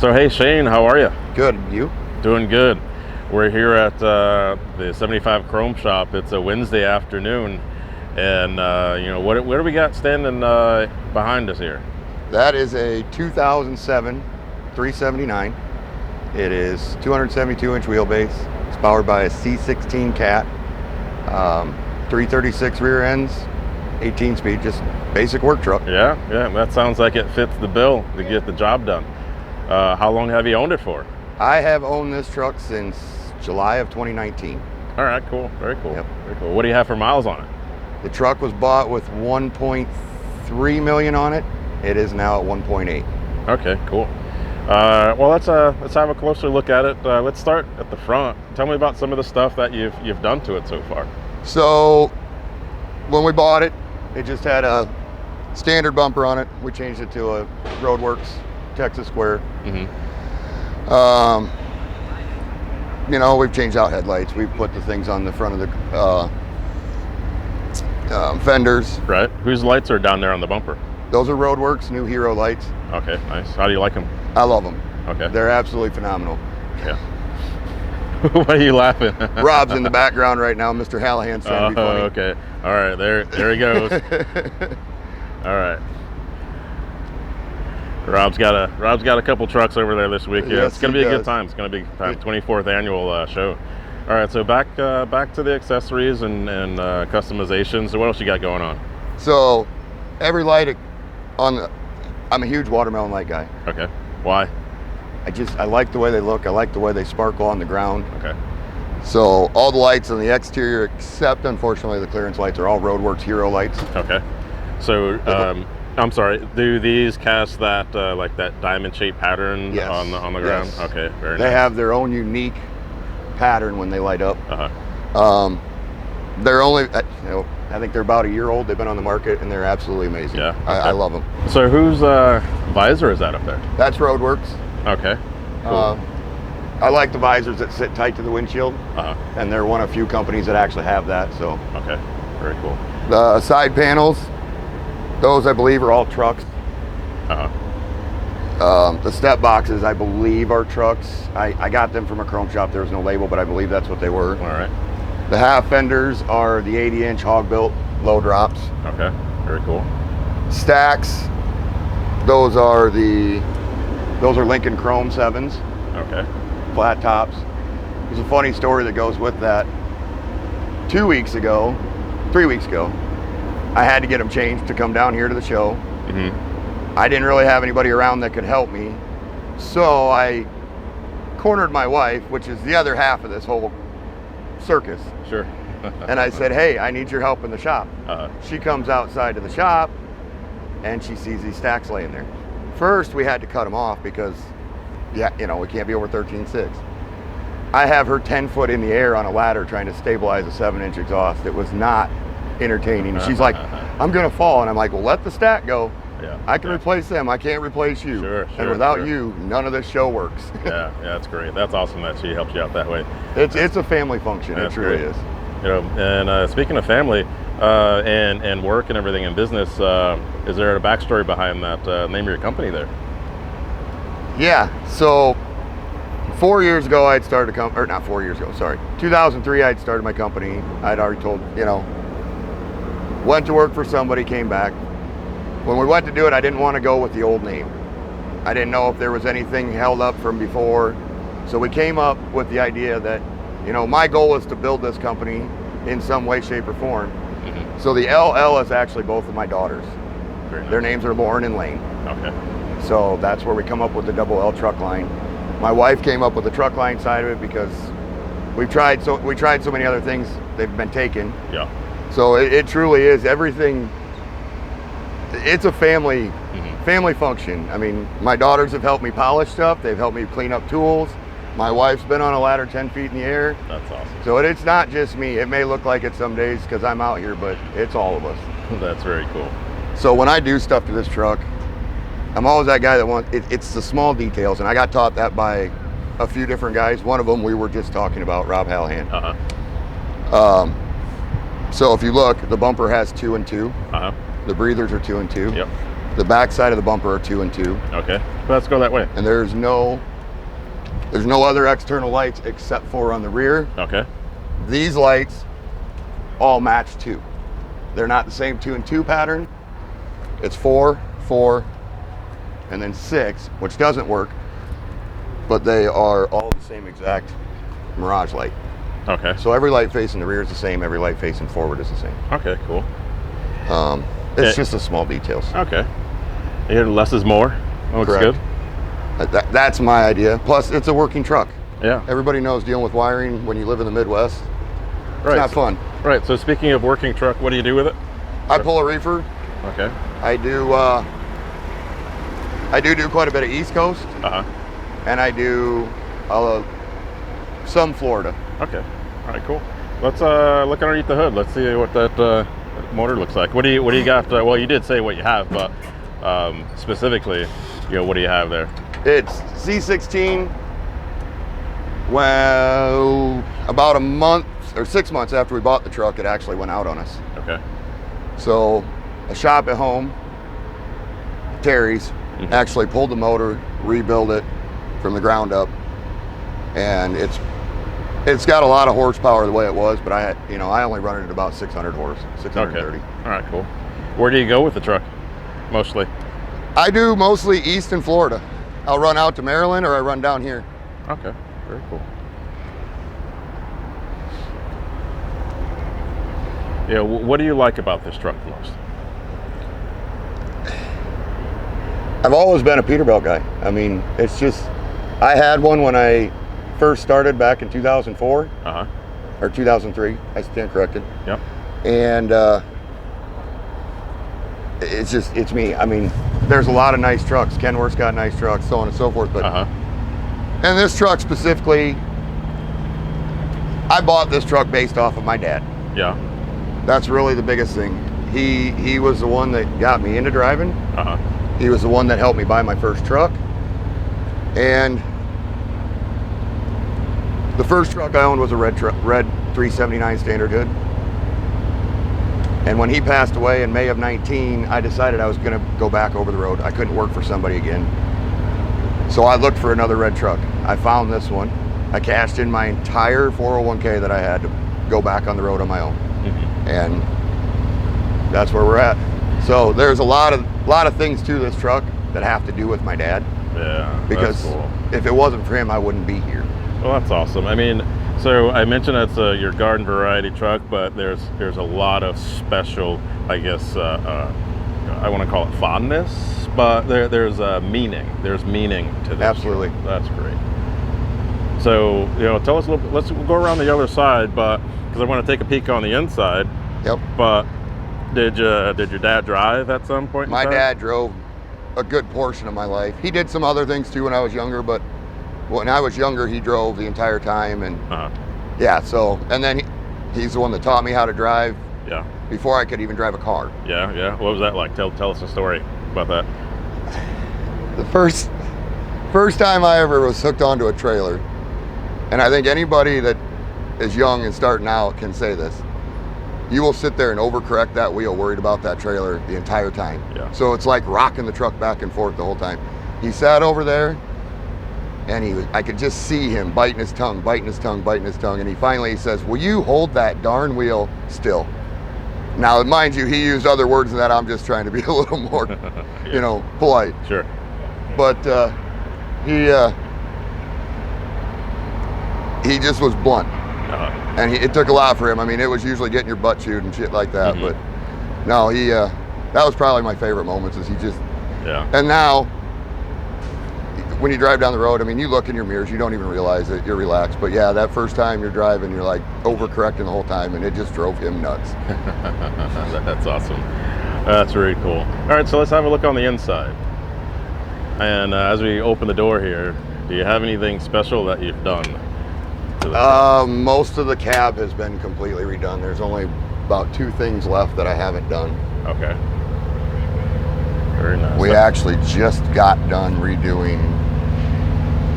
So hey Shane, how are you? Good. You? Doing good. We're here at the 75 Chrome Shop. It's a Wednesday afternoon, and what do we got standing behind us here? That is a 2007 379. It is 272-inch wheelbase. It's powered by a C16 Cat, 336 rear ends, 18 speed, just basic work truck. Yeah, that sounds like it fits the bill to get the job done. How long have you owned it for? I have owned this truck since July of 2019. All right, cool. Very cool. Yep. Very cool. What do you have for miles on it? The truck was bought with 1.3 million on it. It is now at 1.8. Okay, cool. Well, let's have a closer look at it. Let's start at the front. Tell me about some of the stuff that you've done to it so far. So when we bought it, it just had a standard bumper on it. We changed it to a Roadworks Texas Square. We've changed out headlights. We've put the things on the front of the fenders. Right. Whose lights are down there on the bumper? Those are Roadworks new Hero lights. Okay, nice. How do you like them? I love them. Okay. They're absolutely phenomenal. Yeah. Why are you laughing? Rob's in the background right now. Mr. Hallahan's trying to be funny. Okay. All right. There he goes. All right. Rob's got a couple trucks over there this week. Yeah, Yes, it's gonna he be a good does. time. It's gonna be a good time. 24th annual show. All right. So back to the accessories and customizations. So what else you got going on? So every light I'm a huge watermelon light guy. Okay. Why? I like the way they look. I like the way they sparkle on the ground. Okay. So all the lights on the exterior, except unfortunately the clearance lights, are all Roadworks Hero lights. Okay. So I'm sorry. Do these cast that like that diamond shaped pattern Yes. on the ground? Yes. Okay. Very They nice. have their own unique pattern when they light up. Uh-huh. They're only, I think they're about a year old. They've been on the market and they're absolutely amazing. Yeah. Okay. I love them. So whose visor is that up there? That's Roadworks. Okay. Cool. I like the visors that sit tight to the windshield, Uh-huh. and they're one of few companies that actually have that. So Okay. Very cool. the side panels, those I believe are all trucks. Uh-huh. The step boxes I believe are trucks. I got them from a chrome shop. There was no label, but I believe that's what they were. All right. The half fenders are the 80-inch hog built low drops. Okay. Very cool. Stacks, those are Lincoln Chrome 7s, Okay. flat tops. There's a funny story that goes with that. 3 weeks ago, I had to get them changed to come down here to the show. Mm-hmm. I didn't really have anybody around that could help me, so I cornered my wife, which is the other half of this whole circus. Sure. And I said, hey, I need your help in the shop. Uh-huh. She comes outside of the shop and she sees these stacks laying there. First, we had to cut them off because, we can't be over 13.6. I have her 10 foot in the air on a ladder trying to stabilize a 7-inch exhaust. It was not entertaining. She's like, I'm gonna fall. And I'm like, well, let the stack go. Yeah. I can replace them. I can't replace you. Sure, and without sure. you, none of this show works. Yeah. That's great. That's awesome that she helps you out that way. It's a family function. That's It really great. is. And speaking of family and work and everything in business, is there a backstory behind that name of your company there? Yeah, so 4 years ago I'd started a company, or not 4 years ago, sorry. 2003 I'd started my company. I'd already told, went to work for somebody, came back. When we went to do it, I didn't want to go with the old name. I didn't know if there was anything held up from before. So we came up with the idea that, my goal is to build this company in some way, shape, or form. Mm-hmm. So the LL is actually both of my daughters. Very nice. Their names are Lauren and Lane. Okay. So that's where we come up with the double L truck line. My wife came up with the truck line side of it because we tried so many other things, they've been taken. Yeah. So it truly is everything. It's a family function. I mean, my daughters have helped me polish stuff. They've helped me clean up tools. My wife's been on a ladder 10 feet in the air. That's awesome. So it's not just me. It may look like it some days because I'm out here, but it's all of us. That's very cool. So when I do stuff to this truck, I'm always that guy that wants, it's the small details. And I got taught that by a few different guys. One of them we were just talking about, Rob Hallahan. Uh-huh. So if you look, the bumper has 2 and 2. Uh-huh. The breathers are 2 and 2. Yep. The back side of the bumper are 2 and 2. Okay, let's go that way. And there's no other external lights except for on the rear. Okay. These lights all match 2. They're not the same 2 and 2 pattern. It's 4, 4, and then 6, which doesn't work, but they are all the same exact Mirage light. Okay. So every light facing the rear is the same, every light facing forward is the same. Okay, cool. It's just the small details. Okay. Here, less is more. That looks Correct. good. That's my idea. Plus, it's a working truck. Yeah. Everybody knows dealing with wiring when you live in the Midwest. It's Right. not fun. Right. So speaking of working truck, what do you do with it? I pull a reefer. Okay. I do quite a bit of East Coast, and I do some Florida. Okay. All right. Cool. Let's look underneath the hood. Let's see what that motor looks like. What do you got? Well, you did say what you have, but specifically, what do you have there? It's C16. Well, about a month or 6 months after we bought the truck, it actually went out on us. Okay. So a shop at home, Terry's, actually pulled the motor, rebuilt it from the ground up, and it's got a lot of horsepower the way it was, but I only run it at about 600 horse, 630. Okay. All right, cool. Where do you go with the truck, mostly? I do mostly east in Florida. I'll run out to Maryland or I run down here. Okay, very cool. Yeah, what do you like about this truck the most? I've always been a Peterbilt guy. I mean, it's just, I had one when I first started back in 2004 or 2003. I stand corrected. Yep. And it's me. I mean, there's a lot of nice trucks. Kenworth's got nice trucks, so on and so forth. But and this truck specifically, I bought this truck based off of my dad. Yeah. That's really the biggest thing. He was the one that got me into driving. He was the one that helped me buy my first truck. And the first truck I owned was a red 379 standard hood. And when he passed away in May of 19, I decided I was gonna go back over the road. I couldn't work for somebody again. So I looked for another red truck. I found this one. I cashed in my entire 401k that I had to go back on the road on my own. And that's where we're at. So there's a lot of things to this truck that have to do with my dad. Yeah, because that's cool. If it wasn't for him, I wouldn't be here. Well, that's awesome. I mean, so I mentioned it's your garden variety truck, but there's a lot of special, I guess, I want to call it fondness, but there's meaning. There's meaning to this. Absolutely. Truck. That's great. So, tell us a little bit. Let's go around the other side, but because I want to take a peek on the inside. Yep. But did your dad drive at some point in My time? dad drove a good portion of my life. He did some other things too when I was younger, but when I was younger, he drove the entire time. And yeah, so, and then he's the one that taught me how to drive. Yeah. Before I could even drive a car. Yeah, yeah. What was that like? Tell us a story about that. The first time I ever was hooked onto a trailer, and I think anybody that is young and starting out can say this, you will sit there and overcorrect that wheel worried about that trailer the entire time. Yeah. So it's like rocking the truck back and forth the whole time. He sat over there and I could just see him biting his tongue, and he finally says, "Will you hold that darn wheel still?" Now, mind you, he used other words than that. I'm just trying to be a little more, polite. Sure. But he just was blunt. And it took a lot for him. I mean, it was usually getting your butt chewed and shit like that. But no, that was probably my favorite moments is he just, and now, when you drive down the road, I mean, you look in your mirrors, you don't even realize that you're relaxed. But yeah, that first time you're driving, you're like overcorrecting the whole time, and it just drove him nuts. That's awesome. That's very cool. All right, so let's have a look on the inside. And as we open the door here, do you have anything special that you've done to the most of the cab has been completely redone. There's only about 2 things left that I haven't done. Okay. Very nice. We actually just got done redoing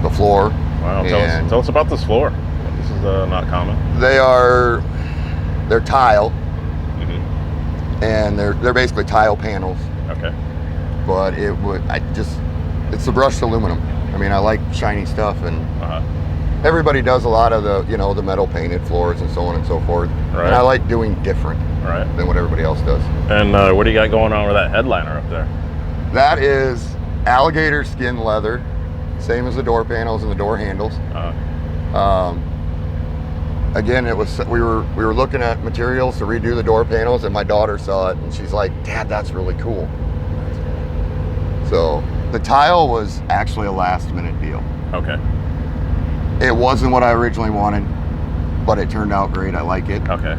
the floor. Wow, tell us about this floor. This is not common. They're tile, and they're basically tile panels. Okay. but it's the brushed aluminum. I mean, I like shiny stuff, and everybody does a lot of the, the metal painted floors and so on and so forth. Right. And I like doing different than what everybody else does. And what do you got going on with that headliner up there? That is alligator skin leather, same as the door panels and the door handles. Again, we were looking at materials to redo the door panels, and my daughter saw it and she's like, "Dad, that's really cool." So the tile was actually a last minute deal. Okay. It wasn't what I originally wanted, but it turned out great. I like it. Okay.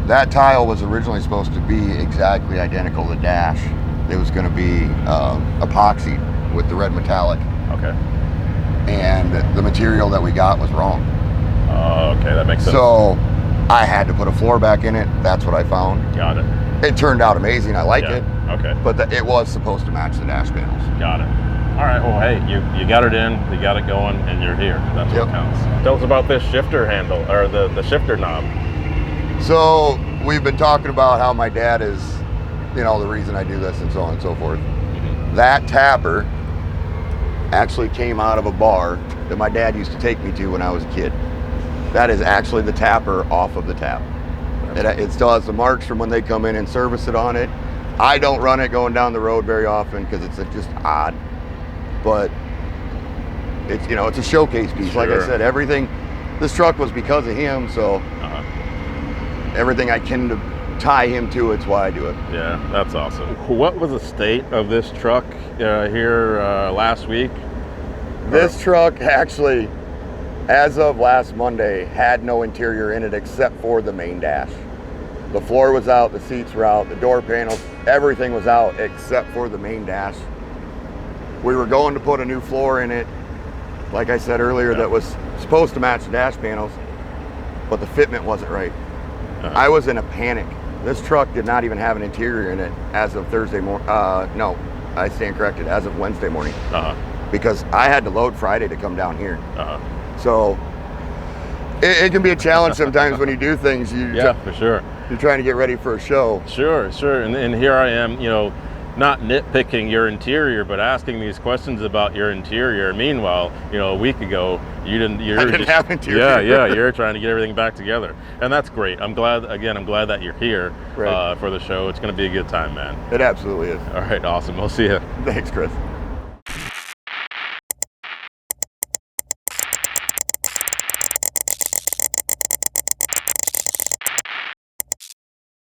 That tile was originally supposed to be exactly identical to the dash. It was going to be epoxy with the red metallic. Okay. And the material that we got was wrong. Okay, that makes sense. So I had to put a floor back in it. That's what I found. Got it. It turned out amazing. I like it. Okay. But it was supposed to match the dash panels. Got it. All right. Well, hey, you got it in, you got it going, and you're here. That's what counts. Tell us about this shifter handle, or the shifter knob. So we've been talking about how my dad is, the reason I do this and so on and so forth. That tapper actually came out of a bar that my dad used to take me to when I was a kid. That is actually the tapper off of the tap. It still has the marks from when they come in and service it on it. I don't run it going down the road very often because it's just odd. But it's it's a showcase piece. Sure. Like I said, everything. This truck was because of him, so everything I can to tie him to it's why I do it. Yeah, that's awesome. What was the state of this truck here last week? This truck actually, as of last Monday, had no interior in it except for the main dash. The floor was out, the seats were out, the door panels, everything was out except for the main dash. We were going to put a new floor in it, like I said earlier, that was supposed to match the dash panels, but the fitment wasn't right. I was in a panic. This truck did not even have an interior in it as of Thursday morning. No, I stand corrected, as of Wednesday morning. Because I had to load Friday to come down here. So it can be a challenge sometimes when you do things. For sure. You're trying to get ready for a show. Sure. And here I am, not nitpicking your interior, but asking these questions about your interior. Meanwhile, a week ago, I didn't have interior. Yeah, you're trying to get everything back together. And that's great. I'm glad that you're here for the show. It's going to be a good time, man. It absolutely is. All right, awesome. We'll see you. Thanks, Chris.